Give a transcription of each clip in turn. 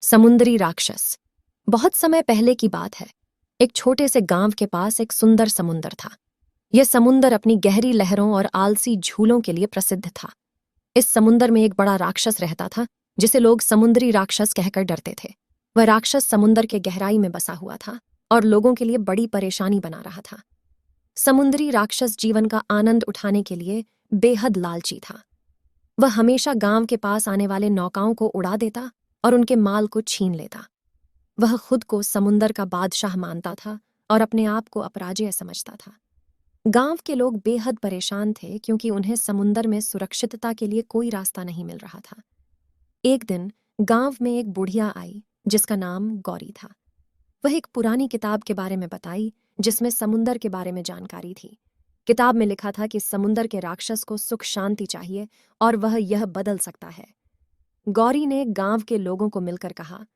समुद्री राक्षस। बहुत समय पहले की बात है। एक छोटे से गांव के पास एक सुंदर समुंदर था। यह समुंदर अपनी गहरी लहरों और आलसी झूलों के लिए प्रसिद्ध था। इस समुंदर में एक बड़ा राक्षस रहता था, जिसे लोग समुद्री राक्षस कहकर डरते थे। वह राक्षस समुंदर के गहराई में बसा हुआ था और लोगों के लिए बड़ी परेशानी बना रहा था। समुद्री राक्षस जीवन का आनंद उठाने के लिए बेहद लालची था। वह हमेशा गांव के पास आने वाले नौकाओं को उड़ा देता और उनके माल को छीन लेता। वह खुद को समुंदर का बादशाह मानता था और अपने आप को अपराजेय समझता था। गांव के लोग बेहद परेशान थे, क्योंकि उन्हें समुंदर में सुरक्षितता के लिए कोई रास्ता नहीं मिल रहा था। एक दिन गांव में एक बुढ़िया आई, जिसका नाम गौरी था। वह एक पुरानी किताब के बारे में बताई, जिसमें समुंदर के बारे में जानकारी थी। किताब में लिखा था कि समुंदर के राक्षस को सुख शांति चाहिए और वह यह बदल सकता है। गौरी ने गांव के लोगों को मिलकर कहा,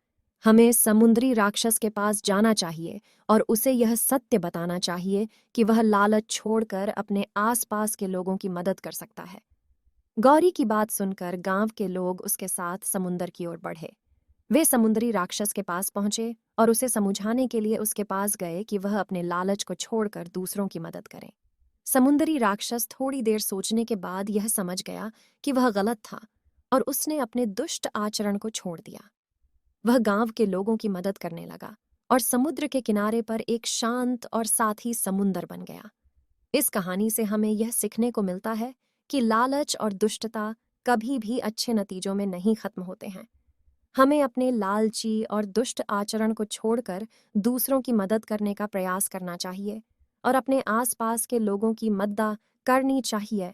हमें समुद्री राक्षस के पास जाना चाहिए और उसे यह सत्य बताना चाहिए कि वह लालच छोड़कर अपने आसपास के लोगों की मदद कर सकता है। गौरी की बात सुनकर गांव के लोग उसके साथ समुंदर की ओर बढ़े। वे समुद्री राक्षस के पास पहुंचे और उसे समझाने के लिए उसके पास गए कि वह अपने लालच को छोड़कर दूसरों की मदद करे। समुद्री राक्षस थोड़ी देर सोचने के बाद यह समझ गया कि वह गलत था और उसने अपने दुष्ट आचरण को छोड़ दिया। वह गांव के लोगों की मदद करने लगा और समुद्र के किनारे पर एक शांत और साथी समुंदर बन गया। इस कहानी से हमें यह सीखने को मिलता है कि लालच और दुष्टता कभी भी अच्छे नतीजों में नहीं खत्म होते हैं। हमें अपने लालची और दुष्ट आचरण को छोड़कर दूसरों की मदद करने का प्रयास करना चाहिए और अपने आसपास के लोगों की मदद करनी चाहिए।